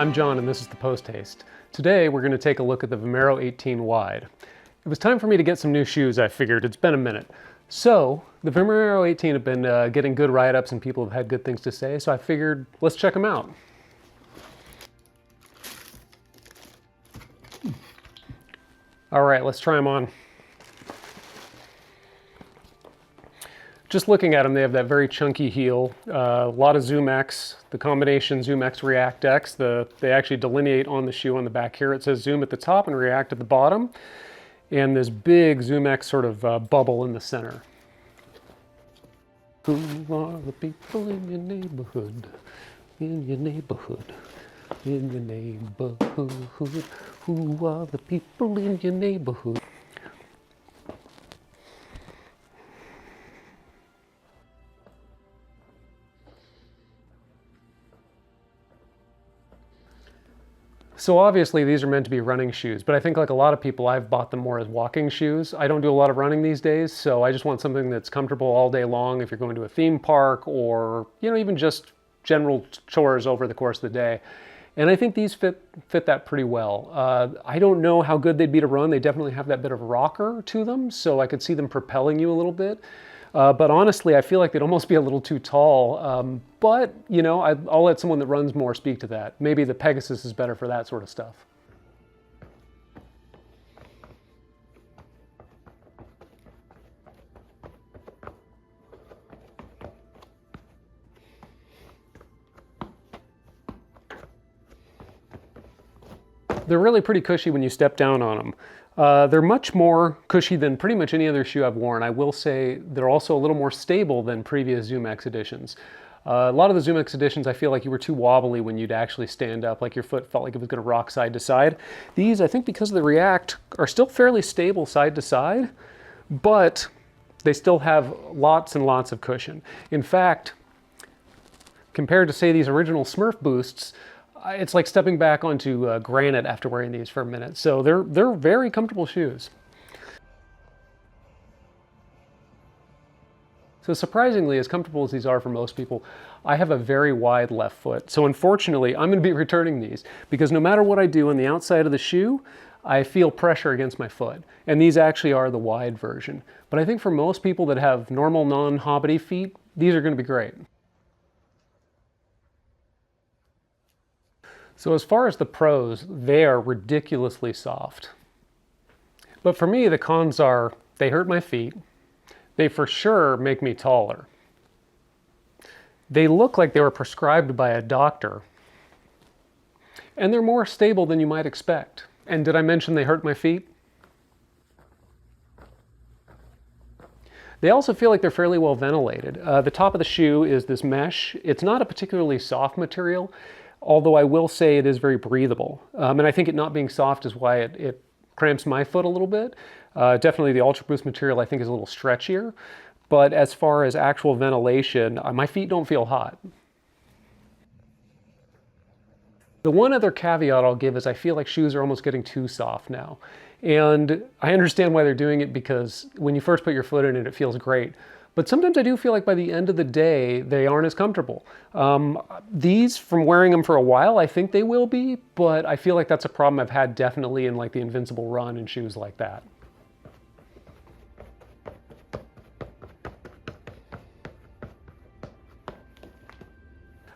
I'm John and this is the Post Haste. Today we're going to take a look at the Vomero 18 wide. It was time for me to get some new shoes, I figured. It's been a minute. So the Vomero 18 have been getting good write-ups and people have had good things to say, so I figured let's check them out. All right, let's try them on. Just looking at them, they have that very chunky heel, a lot of Zoom X, the combination Zoom X React X. They actually delineate on the shoe on the back here. It says Zoom at the top and React at the bottom. And this big Zoom X sort of bubble in the center. Who are the people in your neighborhood? In your neighborhood. In your neighborhood. Who are the people in your neighborhood? So obviously these are meant to be running shoes, but I think like a lot of people, I've bought them more as walking shoes. I don't do a lot of running these days, so I just want something that's comfortable all day long if you're going to a theme park or, even just general chores over the course of the day. And I think these fit that pretty well. I don't know how good they'd be to run. They definitely have that bit of rocker to them, so I could see them propelling you a little bit. But honestly, I feel like they'd almost be a little too tall. But, I'll let someone that runs more speak to that. Maybe the Pegasus is better for that sort of stuff. They're really pretty cushy when you step down on them. They're much more cushy than pretty much any other shoe I've worn. I will say they're also a little more stable than previous Zoom X editions. A lot of the Zoom X editions, I feel like you were too wobbly when you'd actually stand up, like your foot felt like it was going to rock side to side. These, I think because of the React, are still fairly stable side to side, but they still have lots and lots of cushion. In fact, compared to, say, these original Smurf Boosts, it's like stepping back onto granite after wearing these for a minute. So they're very comfortable shoes. So surprisingly, as comfortable as these are for most people, I have a very wide left foot. So unfortunately, I'm going to be returning these because no matter what I do on the outside of the shoe, I feel pressure against my foot. And these actually are the wide version. But I think for most people that have normal non-hobbity feet, these are going to be great. So as far as the pros, they are ridiculously soft. But for me, the cons are they hurt my feet. They for sure make me taller. They look like they were prescribed by a doctor. And they're more stable than you might expect. And did I mention they hurt my feet? They also feel like they're fairly well ventilated. The top of the shoe is this mesh. It's not a particularly soft material, although I will say it is very breathable. And I think it not being soft is why it cramps my foot a little bit. Definitely the Ultra Boost material I think is a little stretchier. But as far as actual ventilation, my feet don't feel hot. The one other caveat I'll give is I feel like shoes are almost getting too soft now. And I understand why they're doing it because when you first put your foot in it, it feels great. But sometimes I do feel like by the end of the day, they aren't as comfortable. These, from wearing them for a while, I think they will be, but I feel like that's a problem I've had definitely in like the Invincible Run and shoes like that.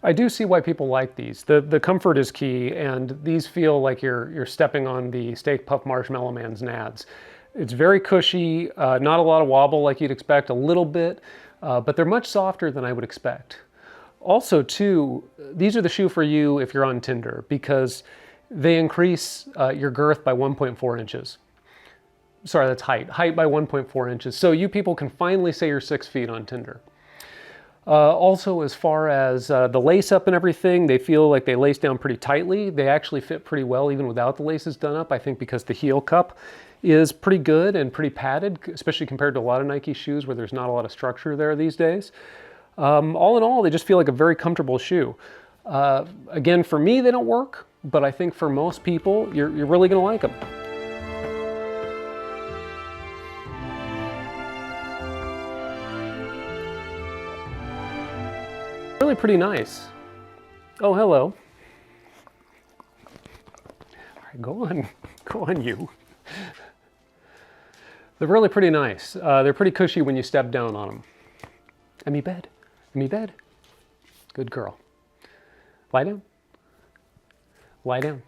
I do see why people like these. The comfort is key, and these feel like you're stepping on the Steak Puft Marshmallow Man's nads. It's very cushy, not a lot of wobble like you'd expect, a little bit, but they're much softer than I would expect. Also, too, these are the shoe for you if you're on Tinder because they increase your girth by 1.4 inches. Sorry, that's height by 1.4 inches. So you people can finally say you're 6 feet on Tinder. Also, as far as the lace up and everything, they feel like they lace down pretty tightly. They actually fit pretty well even without the laces done up, I think because the heel cup is pretty good and pretty padded, especially compared to a lot of Nike shoes where there's not a lot of structure there these days. All in all, they just feel like a very comfortable shoe. Again, for me, they don't work, but I think for most people, you're really going to like them. Really pretty nice. Oh, hello. right, go on. Go on, you. They're really pretty nice. They're pretty cushy when you step down on them. And me bed. And me bed. Good girl. Lie down. Lie down.